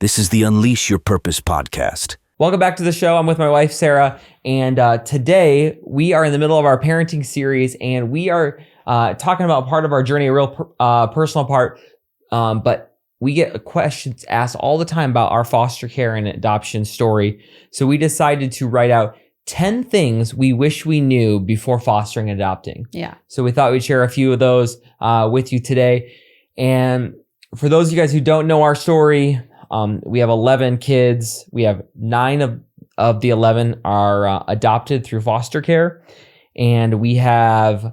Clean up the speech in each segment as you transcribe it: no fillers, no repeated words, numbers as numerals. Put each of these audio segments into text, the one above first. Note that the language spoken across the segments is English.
This is the Unleash Your Purpose podcast. Welcome back to the show. I'm with my wife, Sarah, and today we are in the middle of our parenting series, and we are talking about part of our journey, a real personal part, but we get questions asked all the time about our foster care and adoption story. So we decided to write out 10 things we wish we knew before fostering and adopting. Yeah. So we thought we'd share a few of those with you today. And for those of you guys who don't know our story, we have 11 kids. We have 9 of the 11 are adopted through foster care. And we have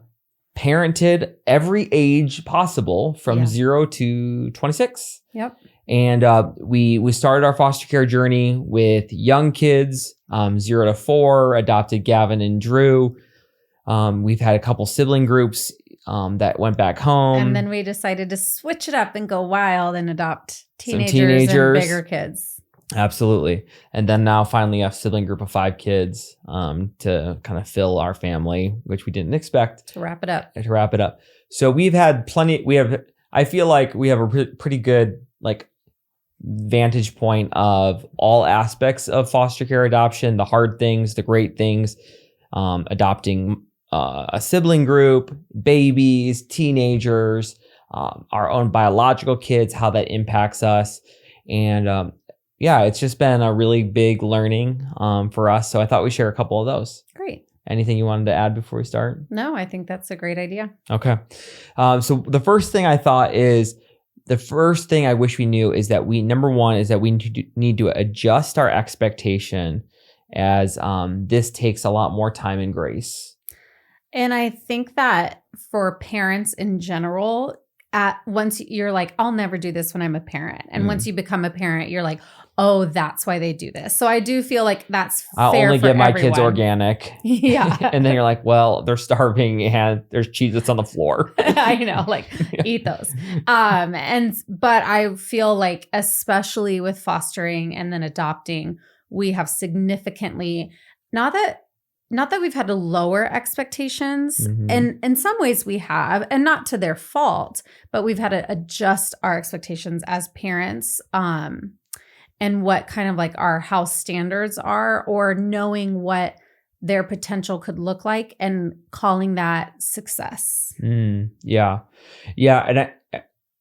parented every age possible from 0 to 26. Yep. And we started our foster care journey with young kids, 0 to 4, adopted Gavin and Drew. We've had a couple sibling groups that went back home. And then we decided to switch it up and go wild and adopt teenagers and bigger kids. Absolutely. And then now finally a sibling group of 5 kids to kind of fill our family, which we didn't expect. To wrap it up. So we've had I feel like we have a pretty good vantage point of all aspects of foster care adoption, the hard things, the great things, adopting a sibling group, babies, teenagers, our own biological kids, how that impacts us. And it's just been a really big learning for us. So I thought we'd share a couple of those. Great. Anything you wanted to add before we start? No, I think that's a great idea. Okay. So the first thing I thought is, the first thing I wish we knew is that number one is that we need to adjust our expectation, as this takes a lot more time and grace. And I think that for parents in general, once you're like, I'll never do this when I'm a parent. And once you become a parent, you're like, oh, that's why they do this. So I do feel like that's I'll fair only for give my everyone. kids organic. Yeah. And then you're like, well, they're starving and there's Cheez-Its on the floor. I know, eat those. But I feel like, especially with fostering and then adopting, we have significantly, not that we've had to lower expectations, and in some ways we have, and not to their fault, but we've had to adjust our expectations as parents, and what kind of our house standards are, or knowing what their potential could look like and calling that success. Yeah. And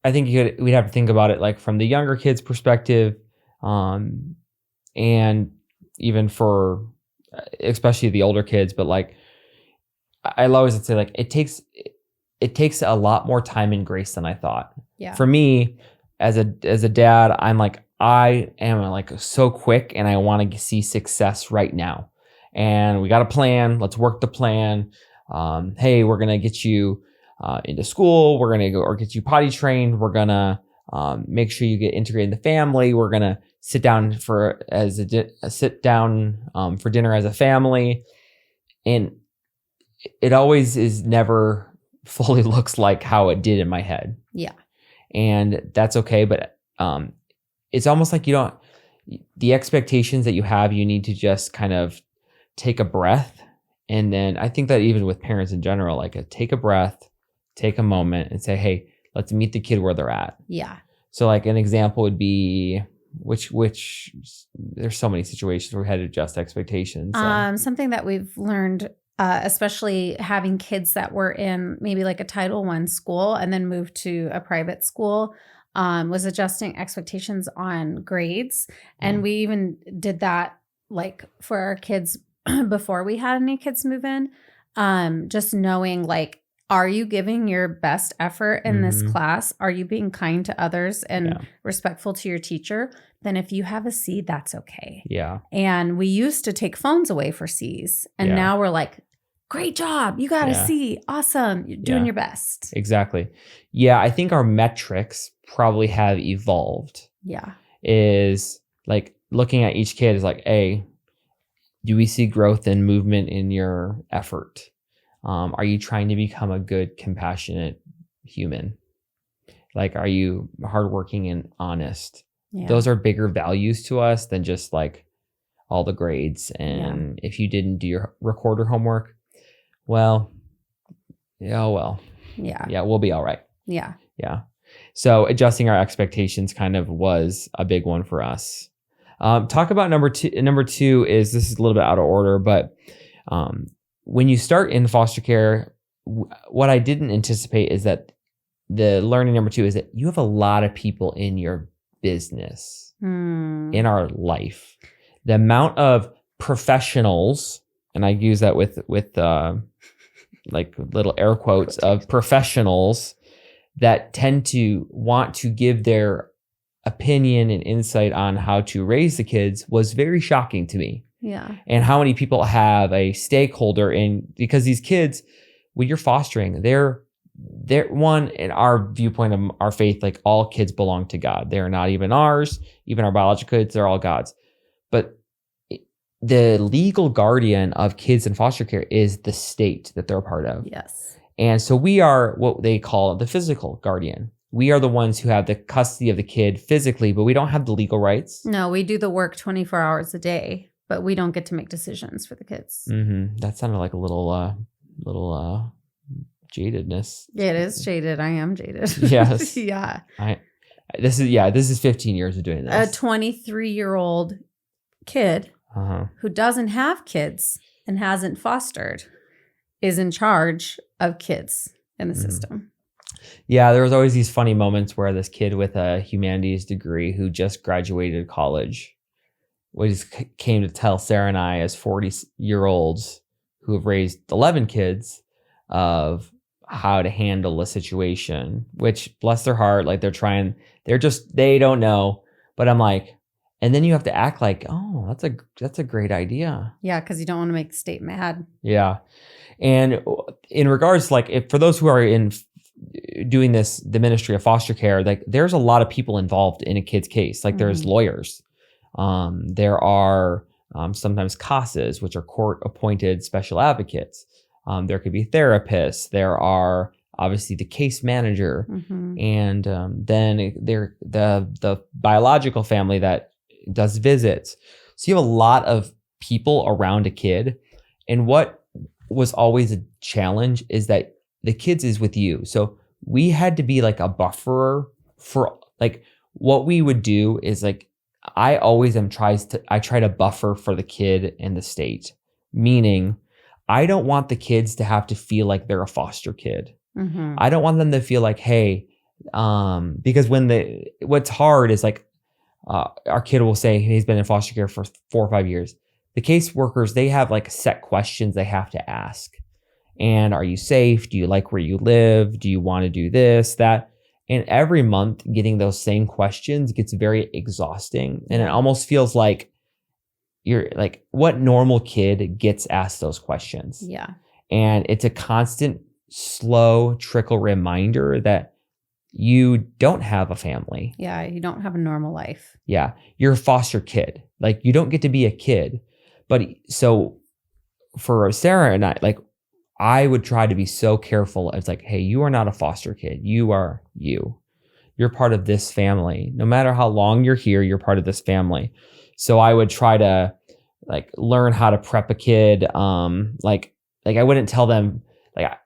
I think we'd have to think about it from the younger kids' perspective, and even for especially the older kids, but I always say it takes a lot more time and grace than I thought. Yeah. For me, as a dad, I am so quick and I want to see success right now. And we got a plan. Let's work the plan. Hey, we're gonna get you into school. We're gonna go or get you potty trained. We're gonna make sure you get integrated in the family. We're gonna sit down for dinner as a family, and it always is never fully looks like how it did in my head. Yeah, and that's okay. But it's almost like the expectations that you have, you need to just kind of take a breath, and then I think that even with parents in general, take a breath, take a moment, and say, hey, let's meet the kid where they're at. Yeah. So an example would be. Which there's so many situations where we had to adjust expectations. Something that we've learned, especially having kids that were in maybe a Title I school and then moved to a private school, was adjusting expectations on grades. And we even did that for our kids before we had any kids move in, just knowing are you giving your best effort in this class? Are you being kind to others and respectful to your teacher? Then if you have a C, that's okay. Yeah. And we used to take phones away for C's. And now we're like, great job. You got a C. Awesome. You're doing your best. Exactly. Yeah. I think our metrics probably have evolved. Yeah. Is looking at each kid is hey, do we see growth and movement in your effort? Are you trying to become a good, compassionate human? Are you hardworking and honest? Yeah. Those are bigger values to us than just all the grades. And if you didn't do your recorder homework, well, yeah, we'll be all right. Yeah. Yeah. So adjusting our expectations kind of was a big one for us. Talk about number two. Number two is, this is a little bit out of order, but when you start in foster care, what I didn't anticipate is that the learning number two is that you have a lot of people in your business, in our life. The amount of professionals, and I use that with like little air quotes of professionals that tend to want to give their opinion and insight on how to raise the kids was very shocking to me. Yeah. And how many people have a stakeholder in, because these kids, when you're fostering, they're one, in our viewpoint of our faith, like all kids belong to God. They're not even ours, even our biological kids, they're all God's. But the legal guardian of kids in foster care is the state that they're a part of. Yes. And so we are what they call the physical guardian. We are the ones who have the custody of the kid physically, but we don't have the legal rights. No, we do the work 24 hours a day, but we don't get to make decisions for the kids. Mm-hmm. That sounded like a little jadedness. It is jaded. I am jaded. Yes. Yeah. This is 15 years of doing this. A 23-year-old kid who doesn't have kids and hasn't fostered is in charge of kids in the system. Yeah, there was always these funny moments where this kid with a humanities degree who just graduated college came to tell Sara and I, as 40-year-olds who have raised 11 kids, of how to handle a situation, which, bless their heart, like they don't know. But I'm like, and then you have to act like, oh, that's a great idea. Yeah, because you don't want to make the state mad. Yeah. And in regards to, like, for those who are in doing this, the ministry of foster care, like there's a lot of people involved in a kid's case. Like there's lawyers. There are sometimes CASAs, which are court appointed special advocates. There could be therapists. There are obviously the case manager, and then the biological family that does visits. So you have a lot of people around a kid. And what was always a challenge is that the kids is with you. So we had to be like a buffer for, like, what we would do is, like, I try to buffer for the kid and the state, meaning I don't want the kids to have to feel like they're a foster kid. I don't want them to feel like, hey, because what's hard is, like, our kid will say he's been in foster care for 4 or 5 years. The caseworkers, they have like set questions they have to ask. And are you safe? Do you like where you live? Do you want to do this, that? And every month getting those same questions gets very exhausting. And it almost feels like you're like, what normal kid gets asked those questions? Yeah. And it's a constant, slow trickle reminder that you don't have a family. Yeah, you don't have a normal life. Yeah, you're a foster kid. Like, you don't get to be a kid. But so for Sara and I, like, I would try to be so careful. It's like, hey, you are not a foster kid. You are you. You're part of this family. No matter how long you're here, you're part of this family. So I would try to, like, learn how to prep a kid. Like I wouldn't tell them, like,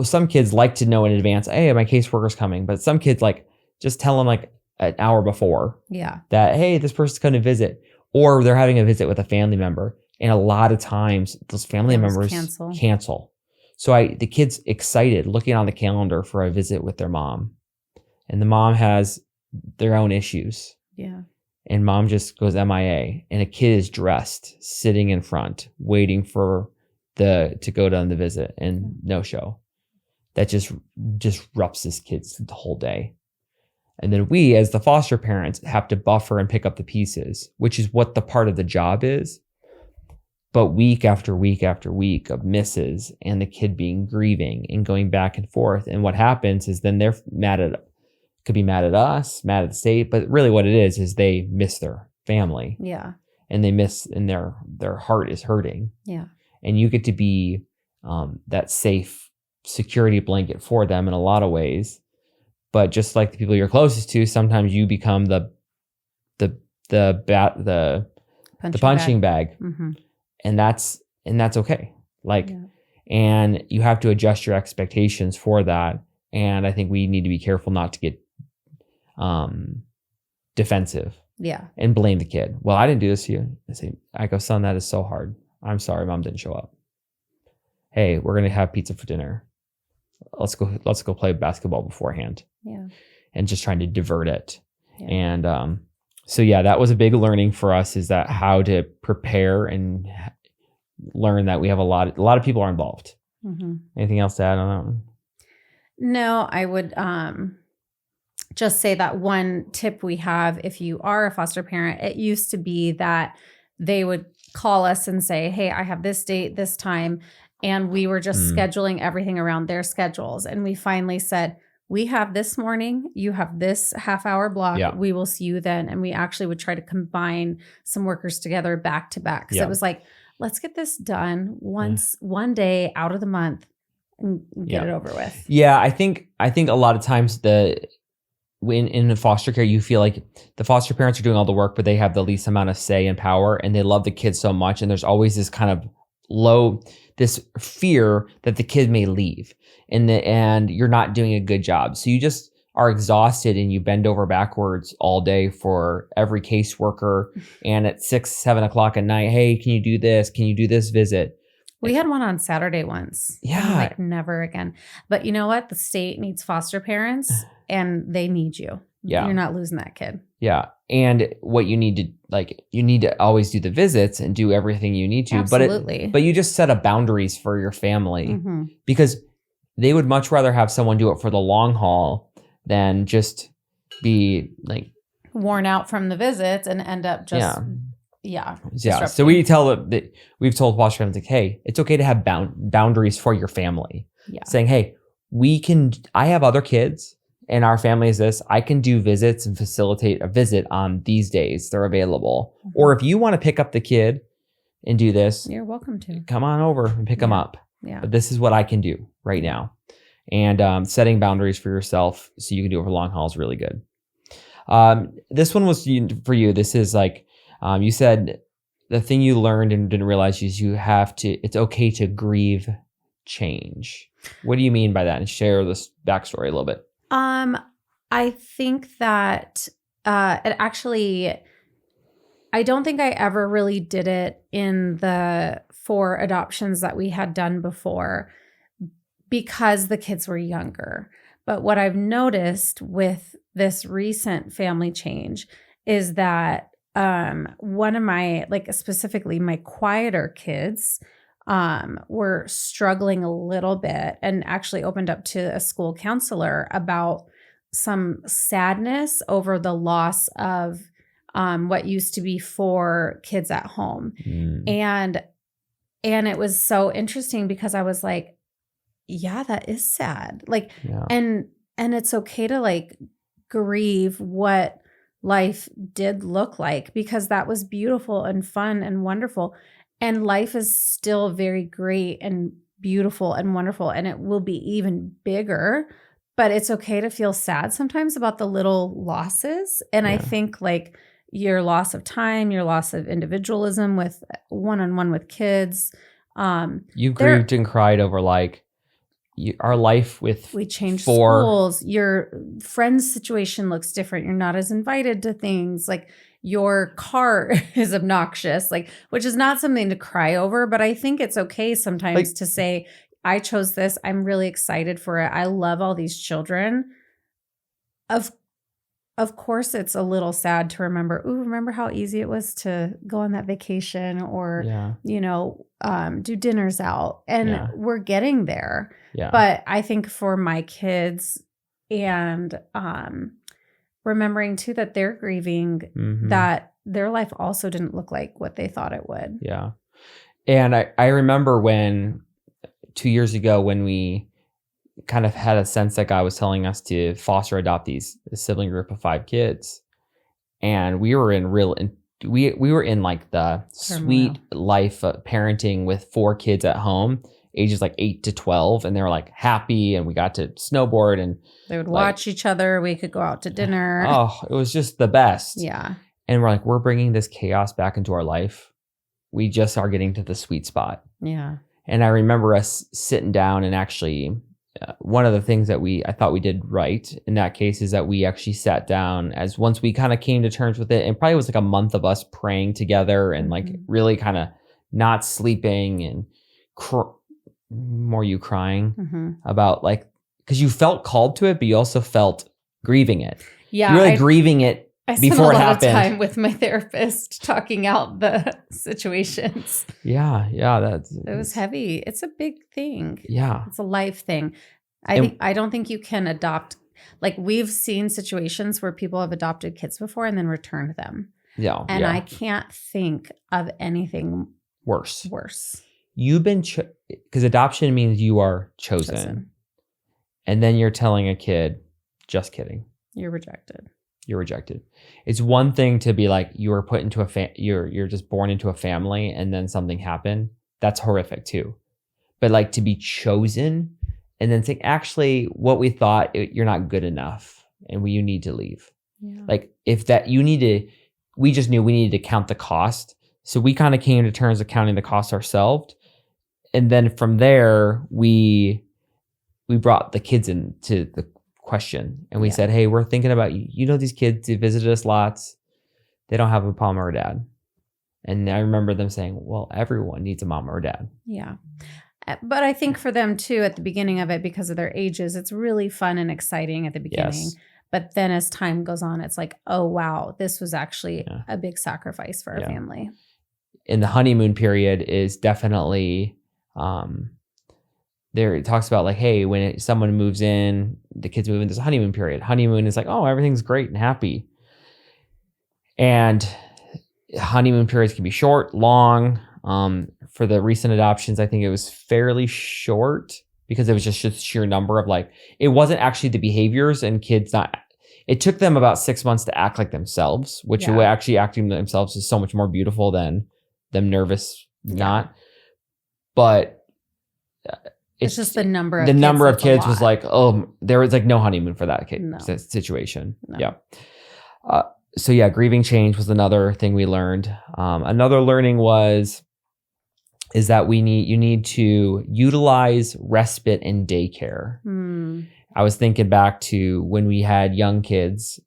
some kids like to know in advance, hey, my caseworker's coming. But some kids, like, just tell them like an hour before. Yeah. That, hey, this person's going to visit, or they're having a visit with a family member. And a lot of times those family members cancel. So the kid's excited looking on the calendar for a visit with their mom. And the mom has their own issues. Yeah. And mom just goes MIA. And a kid is dressed, sitting in front, waiting for to go down the visit, and no show. That just disrupts this kid's the whole day. And then we, as the foster parents, have to buffer and pick up the pieces, which is what the part of the job is. But week after week after week of misses, and the kid being grieving and going back and forth. And what happens is then they're could be mad at us, mad at the state, but really what it is they miss their family. Yeah. And they miss, and their heart is hurting. Yeah. And you get to be that safe security blanket for them in a lot of ways. But just like the people you're closest to, sometimes you become the punching bag. Mm-hmm. And that's okay. Like, and you have to adjust your expectations for that. And I think we need to be careful not to get defensive Yeah. and blame the kid. Well, I didn't do this to you. I go, son, that is so hard. I'm sorry, mom didn't show up. Hey, we're gonna have pizza for dinner. Let's go play basketball beforehand. Yeah. And just trying to divert it. Yeah. And so yeah, that was a big learning for us, is that how to prepare and learn that we have a lot of people are involved. Mm-hmm. Anything else to add on that one? No, I would just say that one tip we have, if you are a foster parent, it used to be that they would call us and say, hey, I have this date, this time. And we were just scheduling everything around their schedules. And we finally said, we have this morning, you have this half-hour block. Yeah. We will see you then. And we actually would try to combine some workers together back to back. So it was like, let's get this done one day out of the month and get it over with. Yeah, I think a lot of times in foster care, you feel like the foster parents are doing all the work, but they have the least amount of say and power, and they love the kids so much. And there's always this kind of this fear that the kid may leave and you're not doing a good job. So you just are exhausted and you bend over backwards all day for every caseworker. And at 6-7 o'clock at night, hey, can you do this? Can you do this visit? We had one on Saturday once. Yeah. Like never again. But you know what? The state needs foster parents and they need you. Yeah. You're not losing that kid. Yeah. And what you need to always do the visits and do everything you need to. Absolutely. But you just set up boundaries for your family because they would much rather have someone do it for the long haul than just be like worn out from the visits and end up just So we've told foster families, like, hey, it's okay to have boundaries for your family. Yeah. Saying, hey, I have other kids and our family is this. I can do visits and facilitate a visit on these days. They're available. Or if you want to pick up the kid and do this, you're welcome to. Come on over and pick them up. Yeah. But this is what I can do right now. And setting boundaries for yourself so you can do it for long haul is really good. This one was for you. This is like, you said the thing you learned and didn't realize is it's okay to grieve change. What do you mean by that? And share this backstory a little bit. I think that it actually, I don't think I ever really did it in the 4 adoptions that we had done before because the kids were younger. But what I've noticed with this recent family change is that one of my, specifically my quieter kids, were struggling a little bit and actually opened up to a school counselor about some sadness over the loss of what used to be 4 kids at home. And it was so interesting because I was like, yeah, that is sad. And it's okay to grieve what life did look like because that was beautiful and fun and wonderful. And life is still very great and beautiful and wonderful. And it will be even bigger, but it's okay to feel sad sometimes about the little losses. And I think your loss of time, your loss of individualism with one-on-one with kids. You grieved and cried over our life with we changed schools. Your friend's situation looks different. You're not as invited to things. Your car is obnoxious, which is not something to cry over, but I think it's okay sometimes to say, I chose this. I'm really excited for it. I love all these children. Of course, it's a little sad to remember how easy it was to go on that vacation or, do dinners out. And we're getting there. Yeah. But I think for my kids and remembering too that they're grieving, that their life also didn't look like what they thought it would. Yeah. And I remember when 2 years ago when we kind of had a sense that God was telling us to foster adopt a sibling group of 5 kids. And we were in we were in the sweet life of parenting with 4 kids at home, ages 8 to 12. And they were happy and we got to snowboard and they would watch each other. We could go out to dinner. Oh, it was just the best. Yeah. And we're we're bringing this chaos back into our life. We just are getting to the sweet spot. Yeah. And I remember us sitting down and actually one of the things that I thought we did right in that case is that we actually sat down as once we kind of came to terms with it, and probably was like a month of us praying together and like really kind of not sleeping and more you crying about like, because you felt called to it, but you also felt grieving it. Yeah. You're really grieving it before it happened. I spent a lot of time with my therapist talking out the situations. Yeah. It was heavy. It's a big thing. Yeah. It's a life thing. I don't think you can adopt, like we've seen situations where people have adopted kids before and then returned them. Yeah. And I can't think of anything worse. You've been, because adoption means you are chosen. And then you're telling a kid, just kidding. You're rejected. It's one thing to be like, you were put into you're just born into a family and then something happened. That's horrific too. But like to be chosen and then think, actually, what we thought, you're not good enough and you need to leave. Yeah. Like if that we just knew we needed to count the cost. So we kind of came to terms of counting the cost ourselves. And then from there, we brought the kids into the question and we said, hey, we're thinking about you. You know, these kids, they visited us lots. They don't have a mom or a dad. And I remember them saying, well, everyone needs a mom or a dad. Yeah. But I think for them too, at the beginning of it, because of their ages, it's really fun and exciting at the beginning. Yes. But then as time goes on, it's like, oh, wow, this was actually a big sacrifice for our family. In the honeymoon period is definitely, there it talks about like, hey, when someone moves in, the kids move in, there's a honeymoon period. Honeymoon is like, oh, everything's great and happy. And honeymoon periods can be short, long. For the recent adoptions, I think it was fairly short because it was just sheer number of like, it wasn't actually the behaviors and kids it took them about 6 months to act like themselves, which actually acting themselves is so much more beautiful than them nervous, not. But it's just the number of kids was like, oh, there was like no honeymoon for that situation. No. Yeah. So yeah, grieving change was another thing we learned. Another learning is that you need to utilize respite in daycare. I was thinking back to when we had young kids.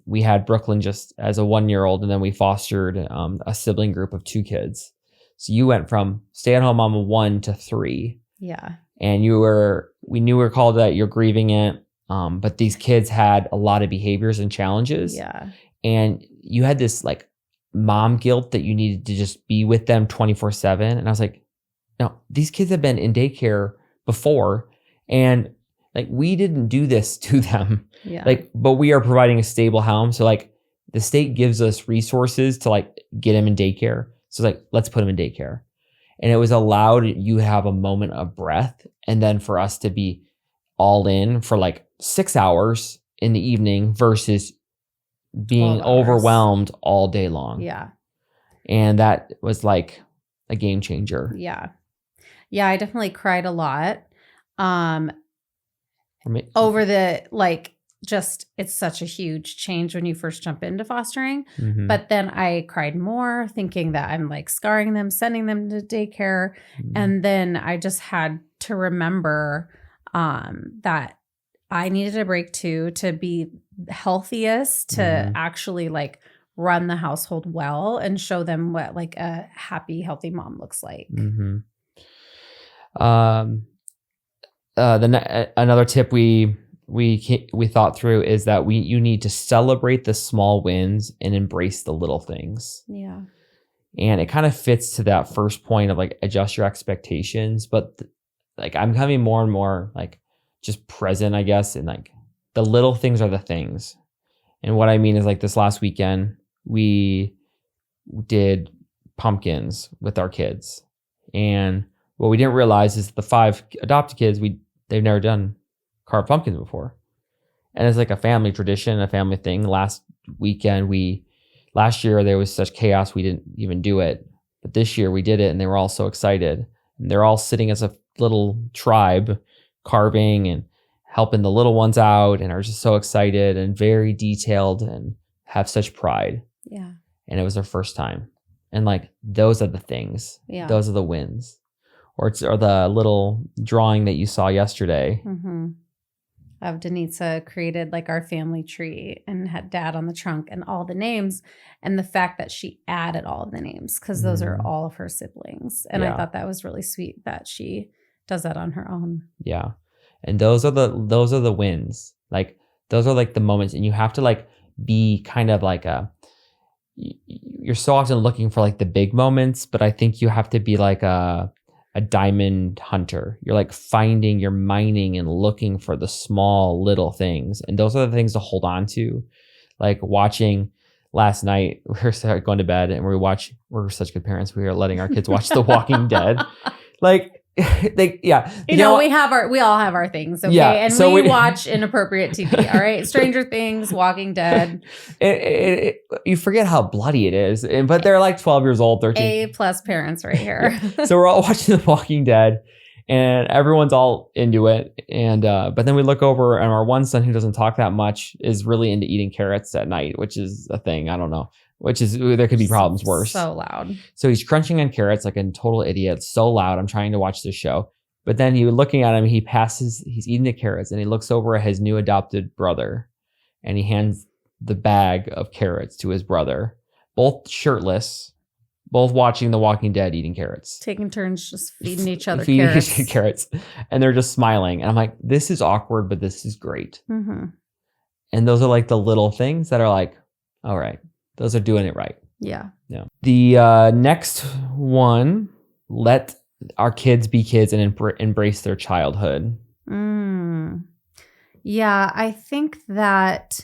We had Brooklyn just as a 1-year-old, and then we fostered a sibling group of 2 kids. So you went from stay-at-home mom of 1 to 3. Yeah. And we knew we were called that, you're grieving it. But these kids had a lot of behaviors and challenges. Yeah. And you had this like mom guilt that you needed to just be with them 24/7. And I was like, no, these kids have been in daycare before. And like, we didn't do this to them. Yeah. Like, but we are providing a stable home. So like the state gives us resources to like get them in daycare. So it's like, let's put them in daycare. And it was allowed you have a moment of breath. And then for us to be all in for like 6 hours in the evening versus being overwhelmed all day long. Yeah. And that was like a game changer. Yeah. Yeah. I definitely cried a lot. Over the it's such a huge change when you first jump into fostering. Mm-hmm. But then I cried more thinking that I'm like scarring them, sending them to daycare. Mm-hmm. And then I just had to remember that I needed a break too, to be healthiest, to actually like run the household well and show them what like a happy, healthy mom looks like. Mm-hmm. Another tip we thought through is that you need to celebrate the small wins and embrace the little things. Yeah. And it kind of fits to that first point of like adjust your expectations, but like I'm becoming more and more like just present, I guess, and like the little things are the things. And what I mean is like this last weekend we did pumpkins with our kids, and what we didn't realize is the 5 adopted kids they've never done carved pumpkins before. And it's like a family tradition, a family thing. Last year there was such chaos we didn't even do it. But this year we did it and they were all so excited. And they're all sitting as a little tribe carving and helping the little ones out and are just so excited and very detailed and have such pride. Yeah. And it was their first time. And like those are the things. Yeah. Those are the wins. or the little drawing that you saw yesterday. Mm-hmm. Of Denitza created like our family tree and had dad on the trunk and all the names, and the fact that she added all of the names because those are all of her siblings. And I thought that was really sweet that she does that on her own. Yeah. And those are the wins. Like those are like the moments, and you have to like be kind of like you're so often looking for like the big moments, but I think you have to be like a diamond hunter. You're like you're mining and looking for the small little things. And those are the things to hold on to. Like watching last night, we were going to bed and we're such good parents. We were letting our kids watch The Walking Dead. Like, we all have our things, okay? Yeah, and so we watch inappropriate TV, all right? Stranger Things, Walking Dead. You forget how bloody it is, but they're like 12 years old, 13. A+ parents right here. So we're all watching The Walking Dead, and everyone's all into it. And but then we look over, and our one son, who doesn't talk that much, is really into eating carrots at night, which is a thing. I don't know. There could be problems worse. So loud. So he's crunching on carrots like a total idiot. So loud. I'm trying to watch this show. But then looking at him, he's eating the carrots, and he looks over at his new adopted brother, and he hands the bag of carrots to his brother, both shirtless, both watching The Walking Dead, eating carrots. Taking turns just feeding each other carrots. And they're just smiling. And I'm like, this is awkward, but this is great. Mm-hmm. And those are like the little things that are like, all right. Those are doing it right. Yeah. The next one, let our kids be kids and embrace their childhood. Yeah, I think that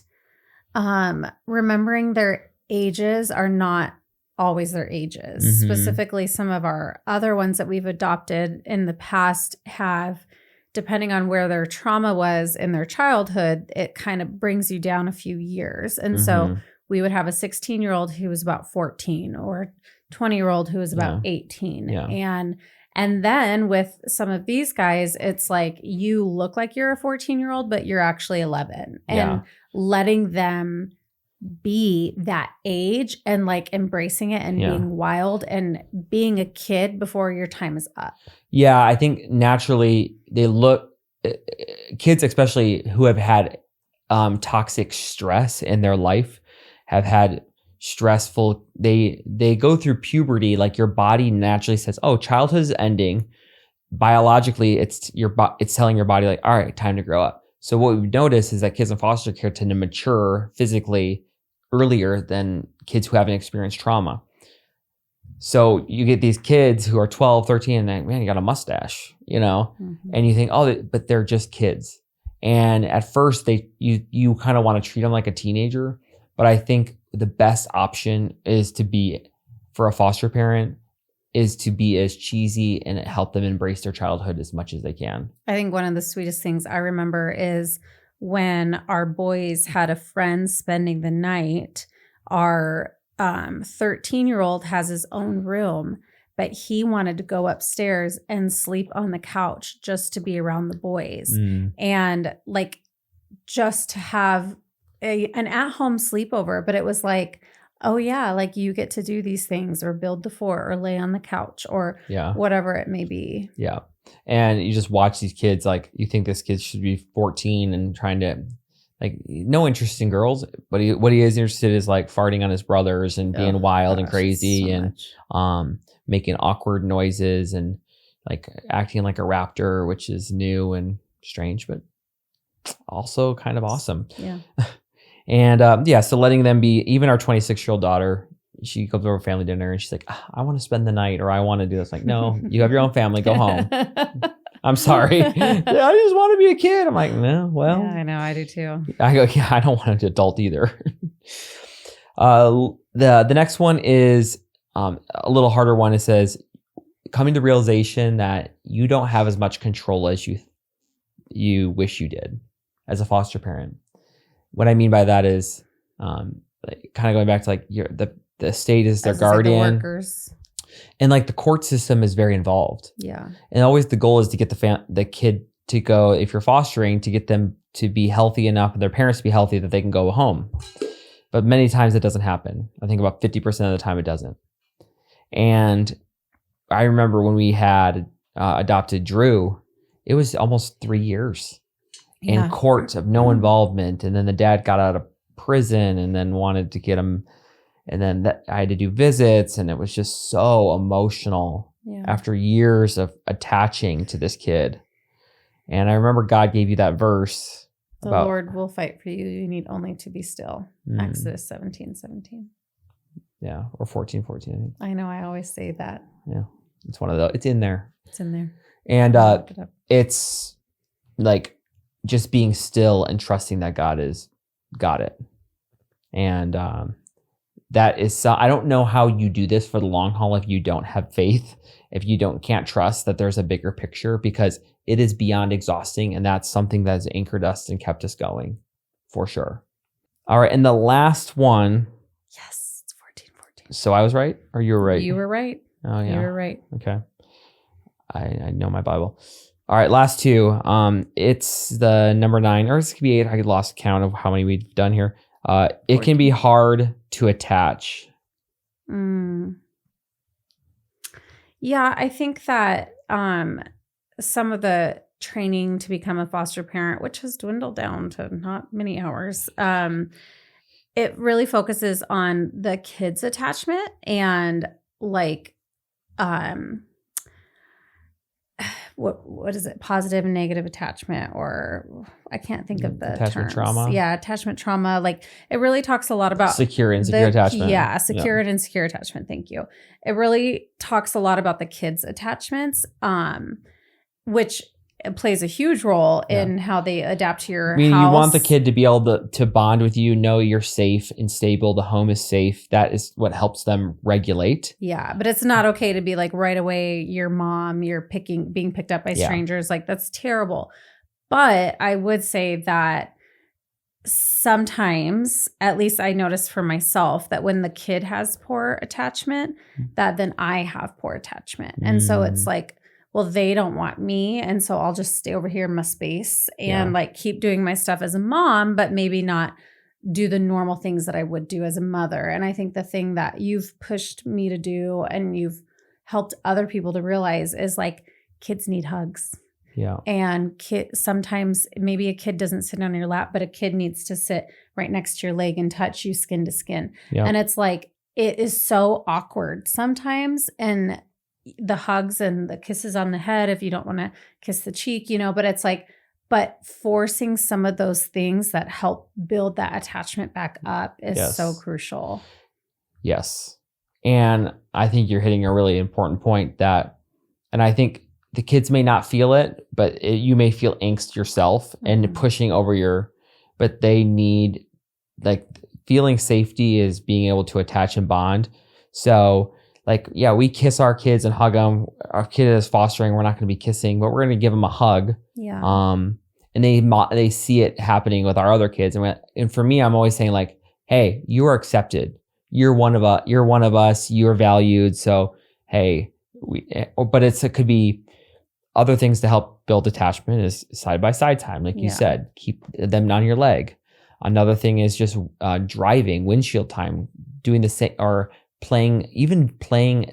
remembering their ages are not always their ages. Mm-hmm. Specifically, some of our other ones that we've adopted in the past have, depending on where their trauma was in their childhood, it kind of brings you down a few years. And so we would have a 16-year-old who was about 14 or 20-year-old who was about 18. Yeah. And then with some of these guys, it's like you look like you're a 14-year-old, but you're actually 11. And letting them be that age and like embracing it and being wild and being a kid before your time is up. Yeah, I think naturally kids, especially who have had toxic stress in their life, have had stressful, they go through puberty, like your body naturally says, oh, childhood is ending. Biologically, it's telling your body like, all right, time to grow up. So what we've noticed is that kids in foster care tend to mature physically earlier than kids who haven't experienced trauma. So you get these kids who are 12, 13, and like, man, you got a mustache, and you think, oh, but they're just kids. And at first you kind of want to treat them like a teenager. But I think the best option for a foster parent is to be as cheesy and help them embrace their childhood as much as they can. I think one of the sweetest things I remember is when our boys had a friend spending the night. Our 13-year-old has his own room, but he wanted to go upstairs and sleep on the couch just to be around the boys. And like just to have an at-home sleepover, but it was like, oh yeah, like you get to do these things or build the fort or lay on the couch or whatever it may be. Yeah. And you just watch these kids, like you think this kid should be 14 and trying to like no interest in girls, but what he is interested is like farting on his brothers and being wild and crazy and making awkward noises and like acting like a raptor, which is new and strange, but also kind of awesome. Yeah. And so letting them be, even our 26-year-old daughter, she comes over family dinner and she's like, I want to spend the night or I want to do this. Like, no, you have your own family, go home. I'm sorry. I just want to be a kid. I'm like, no, well. Yeah, I know, I do too. I go, I don't want to be an adult either. The next one is a little harder one. It says, coming to realization that you don't have as much control as you wish you did as a foster parent. What I mean by that is kind of going back to like the state is their guardian. Like the workers. And like the court system is very involved. Yeah. And always the goal is to get the kid to go, if you're fostering, to get them to be healthy enough and their parents to be healthy that they can go home. But many times it doesn't happen. I think about 50% of the time it doesn't. And I remember when we had adopted Drew, it was almost 3 years in Yeah. court of no involvement. And then the dad got out of prison and then wanted to get him. And then I had to do visits, and it was just so emotional after years of attaching to this kid. And I remember God gave you that verse. The Lord will fight for you. You need only to be still. Exodus 17:17. Yeah. Or 14:14, I think. I know. I always say that. Yeah. It's one of those. It's in there. It's in there. And it's like just being still and trusting that God is got it. And that is, I don't know how you do this for the long haul if you don't have faith, if you can't trust that there's a bigger picture, because it is beyond exhausting. And that's something that has anchored us and kept us going for sure. All right. And the last one. Yes, it's 14:14. So I was right, or you were right? You were right. Oh, yeah. You were right. Okay. I know my Bible. All right, last two. It's the number 9, or this could be 8. I lost count of how many we've done here. It can be hard to attach. Yeah, I think that some of the training to become a foster parent, which has dwindled down to not many hours, it really focuses on the kids' attachment and like what is it? Positive and negative attachment, or I can't think of the attachment terms. trauma. Yeah, attachment trauma. Like it really talks a lot about Secure and insecure attachment. Yeah, secure and insecure attachment. Thank you. It really talks a lot about the kids' attachments, which plays a huge role in how they adapt to your Meaning house. you want the kid to be able to bond with you, know you're safe and stable, the home is safe. That is what helps them regulate. Yeah, but it's not okay to be like right away your mom, you're being picked up by strangers. Like that's terrible. But I would say that sometimes, at least I notice for myself, that when the kid has poor attachment, that then I have poor attachment. And so it's like, well, they don't want me. And so I'll just stay over here in my space and like keep doing my stuff as a mom, but maybe not do the normal things that I would do as a mother. And I think the thing that you've pushed me to do and you've helped other people to realize is like kids need hugs. Yeah. And sometimes maybe a kid doesn't sit on your lap, but a kid needs to sit right next to your leg and touch you skin to skin. Yeah. And it's like, it is so awkward sometimes. And the hugs and the kisses on the head, if you don't want to kiss the cheek, but it's like, but forcing some of those things that help build that attachment back up is so crucial. Yes. And I think you're hitting a really important point and I think the kids may not feel it, but you may feel angst yourself and pushing over but they need, like, feeling safety is being able to attach and bond. So like, we kiss our kids and hug them. Our kid is fostering. We're not going to be kissing, but we're going to give them a hug. Yeah. And they see it happening with our other kids. And for me, I'm always saying like, hey, you are accepted. You're one of us. You're valued. So, hey, but it could be other things to help build attachment is side by side time. Like you said, keep them on your leg. Another thing is just driving, windshield time, doing the same, or playing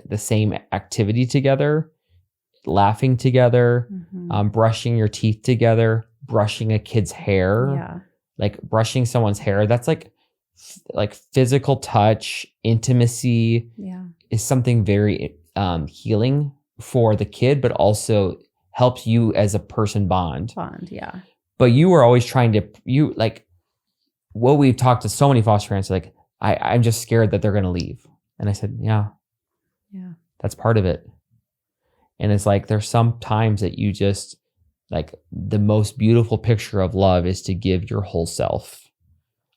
the same activity together, laughing together, brushing your teeth together, brushing a kid's hair, like brushing someone's hair. That's like physical touch, intimacy is something very healing for the kid, but also helps you as a person bond. Yeah. But you were always trying what we've talked to so many foster parents, like, I'm just scared that they're going to leave. And I said, yeah, that's part of it. And it's like, there's some times that you just, like, the most beautiful picture of love is to give your whole self.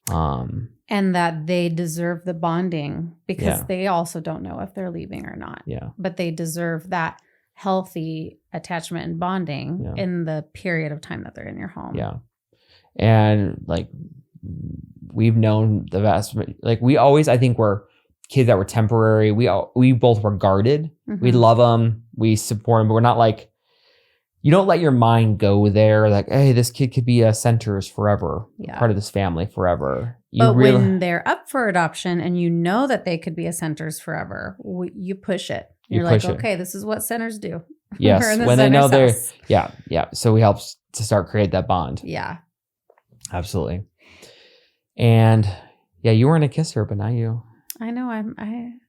And that they deserve the bonding because they also don't know if they're leaving or not. Yeah. But they deserve that healthy attachment and bonding in the period of time that they're in your home. Yeah. And like, we've known the vast, like, we always, I think we're kids that were temporary. We both were guarded. We love them. We support them, but we're not like, you don't let your mind go there. Like, hey, this kid could be a Centers forever, part of this family forever. But when they're up for adoption and you know that they could be a Centers forever, you push it. You're like, okay, this is what Centers do. Yes, We're in the when they know they're house. yeah. So we help to start create that bond. Yeah. Absolutely. And yeah, you weren't a kisser, but now you I know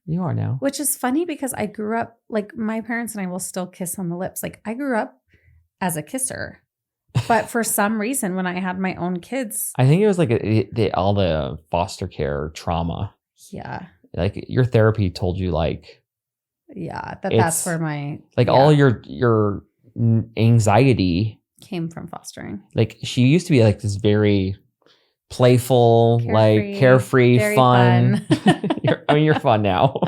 you are now. which is funny because I grew up like my parents and I will still kiss on the lips. Like I grew up as a kisser. But for some reason when I had my own kids, I think it was like all the foster care trauma. yeah. Like your therapy told you like Yeah, It's that's where my like all your anxiety came from fostering. like she used to be like this very playful, like carefree, very fun. You're fun now.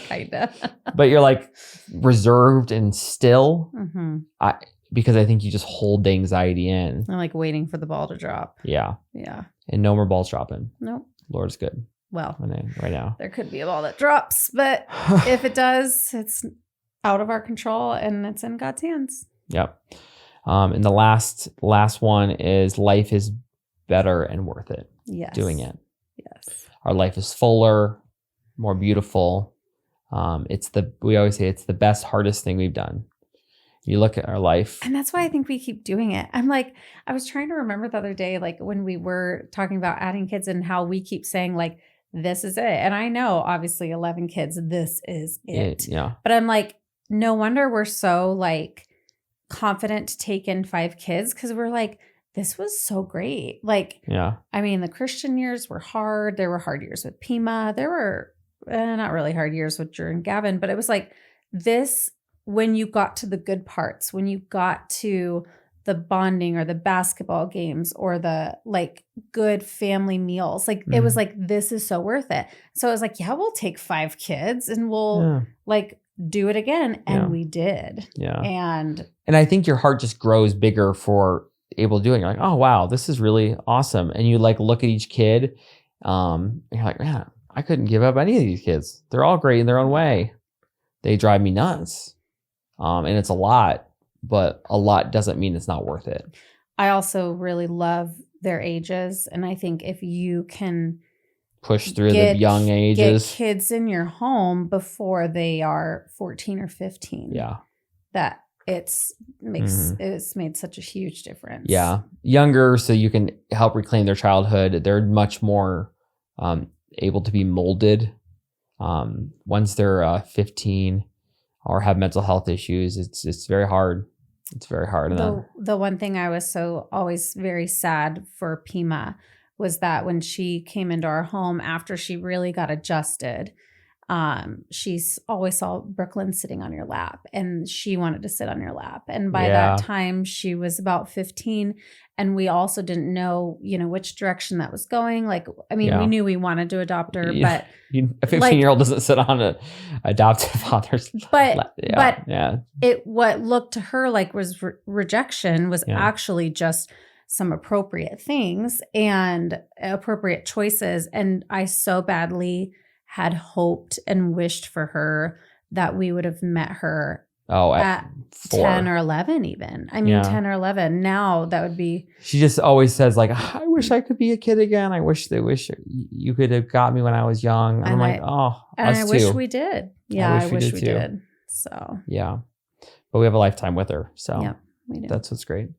Kinda. But you're like reserved and still. Mm-hmm. Because I think you just hold the anxiety in. I'm like waiting for the ball to drop. Yeah. Yeah. And no more balls dropping. Nope. Lord is good. Well, Right now. there could be a ball that drops, but if it does, it's out of our control and it's in God's hands. Yep. And the last one is life is better and worth it. Yes. Doing it. Yes. Our life is fuller, more beautiful. We always say it's the best, hardest thing we've done. You look at our life. And that's why I think we keep doing it. I'm like, I was trying to remember the other day, like when we were talking about adding kids and how we keep saying like, this is it. And I know obviously 11 kids, this is it. Yeah. But I'm like, no wonder we're so like confident to take in 5 kids. Cause we're like, this was so great. Like, Yeah. I mean, the Christian years were hard. There were hard years with Pima. There were not really hard years with Drew and Gavin, but it was like this, when you got to the good parts, when you got to the bonding or the basketball games or the like good family meals, like it was like, this is so worth it. So I was like, yeah, we'll take 5 kids and we'll like do it again. And we did. Yeah. And I think your heart just grows bigger for able to do it. You're like, oh, wow, this is really awesome. And you like look at each kid. And you're like, man, I couldn't give up any of these kids. They're all great in their own way. They drive me nuts. And it's a lot, but a lot doesn't mean it's not worth it. I also really love their ages. And I think if you can push through the young ages, get kids in your home before they are 14 or 15. Yeah. That it's made such a huge difference. Yeah. Younger, so you can help reclaim their childhood. They're much more able to be molded. Once they're 15 or have mental health issues, it's very hard. It's very hard. The one thing I was always very sad for Pima was that when she came into our home after she really got adjusted, she's always saw Brooklyn sitting on your lap and she wanted to sit on your lap. And by that time she was about 15 and we also didn't know, which direction that was going. Like, I mean, we knew we wanted to adopt her, but a 15-year-old doesn't sit on an adoptive father's lap. What looked to her like was rejection was actually just some appropriate things and appropriate choices. And I so badly had hoped and wished for her that we would have met her at 10 or 11 even. I mean, 10 or 11. Now that would be... She just always says like, I wish I could be a kid again. I wish you could have got me when I was young. And I'm like, I wish we did. Yeah, I wish we did. So... Yeah. But we have a lifetime with her. So yeah, we do. That's what's great.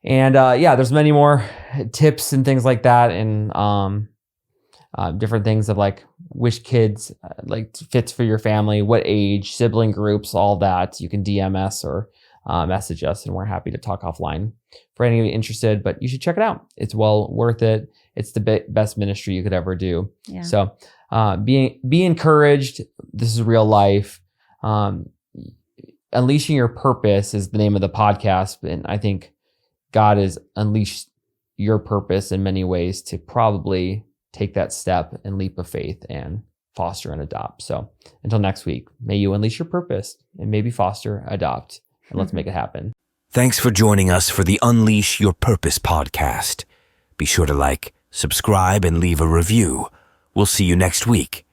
And there's many more tips and things like that. And different things of like which kids like fits for your family, what age, sibling groups, all that. You can DM us or message us and we're happy to talk offline for any of you interested, but you should check it out. It's well worth it. It's the best ministry you could ever do. Yeah. So be encouraged. This is real life. Unleashing Your Purpose is the name of the podcast. And I think God has unleashed your purpose in many ways to probably take that step and leap of faith and foster and adopt. So until next week, may you unleash your purpose and maybe foster, adopt, and let's make it happen. Thanks for joining us for the Unleash Your Purpose podcast. Be sure to like, subscribe, and leave a review. We'll see you next week.